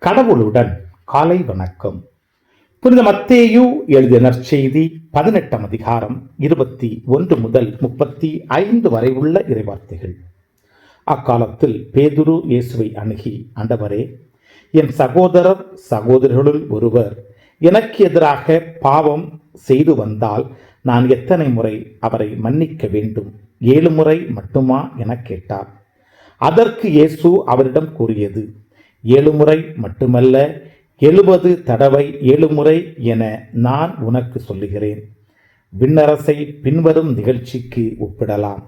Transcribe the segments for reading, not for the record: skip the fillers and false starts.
கடவுளுடன் காலை வணக்கம். புனித மத்தேயு எழுதிய நற்செய்தி 18ஆம் அதிகாரம் 21 முதல் 35 வரை உள்ள இறைவார்த்தைகள். அக்காலத்தில் பேதுரு இயேசுவை அணுகி, ஆண்டவரே, என் சகோதரர் சகோதரிகளுள் ஒருவர் எனக்கு எதிராக பாவம் செய்து வந்தால் நான் எத்தனை முறை அவரை மன்னிக்க வேண்டும்? 7 முறை மட்டுமா எனக் கேட்டார். அதற்கு இயேசு அவரிடம் கூறியது, 7 முறை மட்டுமல்ல, 70 தடவை 7 முறை என நான் உனக்கு சொல்லுகிறேன். விண்ணரசை பின்வரும் நிகழ்ச்சிக்கு ஒப்பிடலாம்.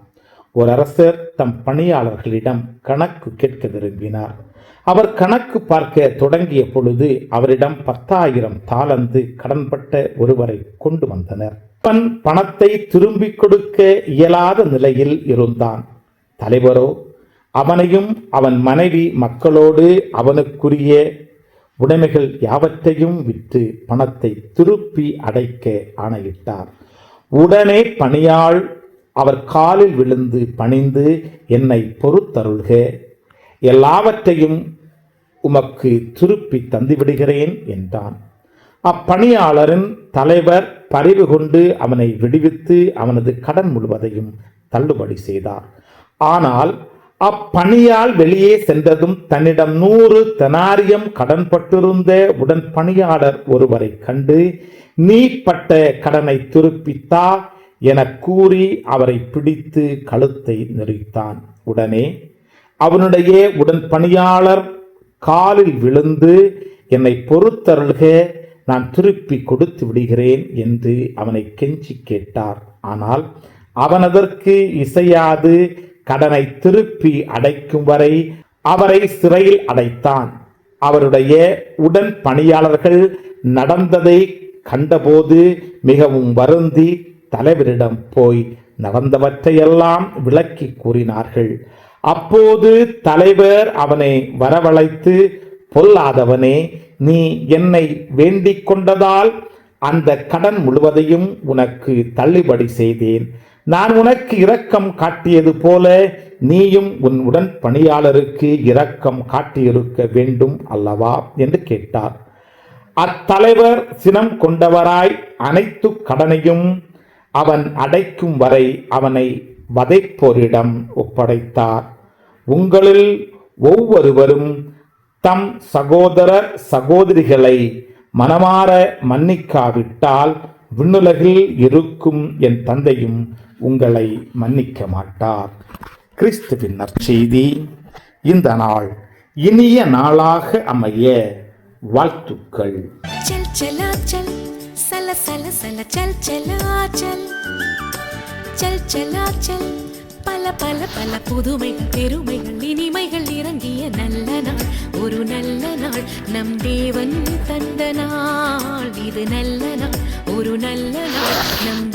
ஒரு அரசர் தம் பணியாளர்களிடம் கணக்கு கேட்க விரும்பினார். அவர் கணக்கு பார்க்க தொடங்கிய பொழுது அவரிடம் 10,000 தாலந்து கடன்பட்ட ஒருவரை கொண்டு வந்தனர். அவன் பணத்தை திரும்பிக் கொடுக்க இயலாத நிலையில் இருந்தான். தலைவரோ அவனையும் அவன் மனைவி மக்களோடு அவனுக்குரிய உடைமைகள் யாவற்றையும் விற்று பணத்தை திருப்பி அடைக்க ஆணையிட்டார். உடனே பணியாள் அவர் காலில் விழுந்து பணிந்து, என்னை பொறுத்தருள்க, எல்லாவற்றையும் உமக்கு திருப்பி தந்துவிடுகிறேன் என்றான். அப்பணியாளரின் தலைவர் பரிவு கொண்டு அவனை விடுவித்து அவனது கடன் முழுவதையும் தள்ளுபடி செய்தார். ஆனால் அப்பணியால் வெளியே சென்றதும் தன்னிடம் 100 தெனாரியம் கடன்பட்டிருந்த உடன் பணியாளர் ஒருவரை கண்டு, நீ பட்ட கடனை திருப்பித்தா என கூறி அவரை பிடித்து கழுத்தை நெரித்தான். உடனே அவனுடைய உடன் பணியாளர் காலில் விழுந்து, என்னை பொறுத்தருள்க, நான் திருப்பி கொடுத்து விடுகிறேன் என்று அவனை கெஞ்சி கேட்டார். ஆனால் அவன் அதற்கு இசையாது கடனை திருப்பி அடைக்கும் வரை அவரை சிறையில் அடைத்தான். அவருடைய உடன் பணியாளர்கள் நடந்ததை கண்டபோது மிகவும் வருந்தி தலைவரிடம் போய் நடந்தவற்றையெல்லாம் விளக்கி கூறினார்கள். அப்போது தலைவர் அவனை வரவழைத்து, பொல்லாதவனே, நீ என்னை வேண்டிக் கொண்டதால் அந்த கடன் முழுவதையும் உனக்கு தள்ளுபடி செய்தேன். நான் உனக்கு இரக்கம் காட்டியது போல நீயும் உன் உடன் பணியாளருக்கு இரக்கம் காட்டியிருக்க வேண்டும் அல்லவா என்று கேட்டார். அத்தலைவர் சினம் கொண்டவராய் அனைத்து கடனையும் அவன் அடைக்கும் வரை அவனை வதைப்போரிடம் ஒப்படைத்தார். உங்களில் ஒவ்வொருவரும் தம் சகோதரர் சகோதரிகளை மனமாற மன்னிக்காவிட்டால் விண்ணுலகில் இருக்கும் என் தந்தையும் உங்களை மன்னிக்க மாட்டார். கிறிஸ்துவின் நற்செய்தி. இந்த நாள் இனிய நாளாக அமைய வாழ்த்துக்கள். பல பல பல புதுமைகள் பெருமைகள் இனிமைகள் இறங்கிய நல்ல நாள், ஒரு நல்ல நாள், நம் தேவன் தந்த நாள். இது நல்ல நாள், ஒரு நல்ல நாள், நம்